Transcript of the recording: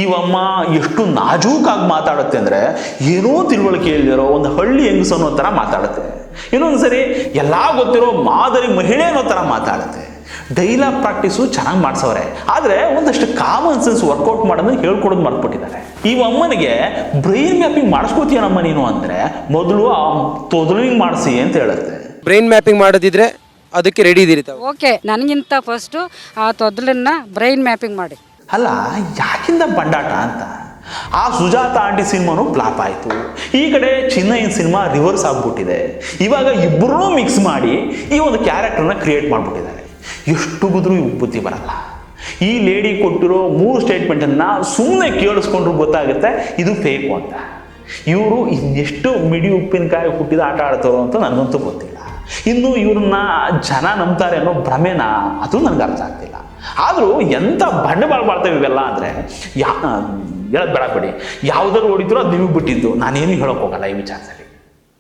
ಇವಮ್ಮ ಎಷ್ಟು ನಾಜೂಕಾಗಿ ಮಾತಾಡುತ್ತೆ ಅಂದರೆ ಏನೋ ತಿಳುವಳಿಕೆ ಇಲ್ದಿರೋ ಒಂದು ಹಳ್ಳಿ ಹೆಂಗಸು ಅನ್ನೋ ಥರ ಮಾತಾಡುತ್ತೆ. ಇನ್ನೊಂದು ಸರಿ ಎಲ್ಲ ಗೊತ್ತಿರೋ ಮಾದರಿ ಮಹಿಳೆ ಅನ್ನೋ ಥರ ಮಾತಾಡುತ್ತೆ. ಡೈಲಾಗ್ ಪ್ರಾಕ್ಟೀಸು ಚೆನ್ನಾಗಿ ಮಾಡಿಸೋರೆ, ಆದರೆ ಒಂದಷ್ಟು ಕಾಮನ್ ಸೆನ್ಸ್ ವರ್ಕೌಟ್ ಮಾಡೋದನ್ನ ಹೇಳ್ಕೊಡೋದು ಮರ್ತ್ಬಿಟ್ಟಿದ್ದಾರೆ. ಈ ಅಮ್ಮನಿಗೆ ಬ್ರೈನ್ ಮ್ಯಾಪಿಂಗ್ ಮಾಡಿಸ್ಕೋತೀಯನಮ್ಮ ನೀನು ಅಂದರೆ ಮೊದಲು ಆ ತೊದಲಿಂಗ್ ಮಾಡಿಸಿ ಅಂತ ಹೇಳುತ್ತೆ. ಬ್ರೈನ್ ಮ್ಯಾಪಿಂಗ್ ಮಾಡೋದಿದ್ರೆ ಅದಕ್ಕೆ ರೆಡಿ ಇದ್ದೀರಿ ತಾವು? ಓಕೆ, ನನಗಿಂತ ಫಸ್ಟು ಆ ತೊದಲನ್ನ ಬ್ರೈನ್ ಮ್ಯಾಪಿಂಗ್ ಮಾಡಿ. ಅಲ್ಲ, ಯಾಕಿಂದ ಬಂಡಾಟ ಅಂತ. ಆ ಸುಜಾತ ಆಂಟಿ ಸಿನಿಮಾನು ಫ್ಲಾಪ್ ಆಯಿತು, ಈ ಕಡೆ ಚಿನ್ನಯ್ಯನ ಸಿನಿಮಾ ರಿವರ್ಸ್ ಆಗ್ಬಿಟ್ಟಿದೆ. ಇವಾಗ ಇಬ್ಬರೂ ಮಿಕ್ಸ್ ಮಾಡಿ ಈ ಒಂದು ಕ್ಯಾರೆಕ್ಟರ್ನ ಕ್ರಿಯೇಟ್ ಮಾಡಿಬಿಟ್ಟಿದ್ದಾರೆ. ಎಷ್ಟು ಗುದ್ರು ಬುದ್ಧಿ ಬರಲ್ಲ. ಈ ಲೇಡಿ ಕೊಟ್ಟಿರೋ 3 ಸ್ಟೇಟ್ಮೆಂಟನ್ನು ಸುಮ್ಮನೆ ಕೇಳಿಸ್ಕೊಂಡ್ರು ಗೊತ್ತಾಗುತ್ತೆ ಇದು ಫೇಕು ಅಂತ. ಇವರು ಇನ್ನೆಷ್ಟು ಮಿಡಿ ಉಪ್ಪಿನಕಾಯಿ ಹುಟ್ಟಿದ ಆಟ ಆಡ್ತಾರೋ ಅಂತ ನನಗಂತೂ ಗೊತ್ತಿಲ್ಲ. ಇನ್ನು ಇವ್ರನ್ನ ಜನ ನಂಬ್ತಾರೆ ಅನ್ನೋ ಭ್ರಮೆನ ಅದು ನನಗೆ ಅರ್ಥ ಆಗ್ತಿಲ್ಲ. ಆದರೂ ಎಂಥ ಬಂಡವಾಳ ಮಾಡ್ತೇವೆ ಇವೆಲ್ಲ ಅಂದರೆ ಹೇಳೋದು ಬೇಡ ಬಿಡಿ. ಯಾವುದಾದ್ರು ಹೊಡಿದ್ರು ಅದು ನಿಮಗೆ ಬಿಟ್ಟಿದ್ದು, ನಾನೇನು ಹೇಳೋಕೆ ಹೋಗಲ್ಲ ಈ ವಿಚಾರದಲ್ಲಿ.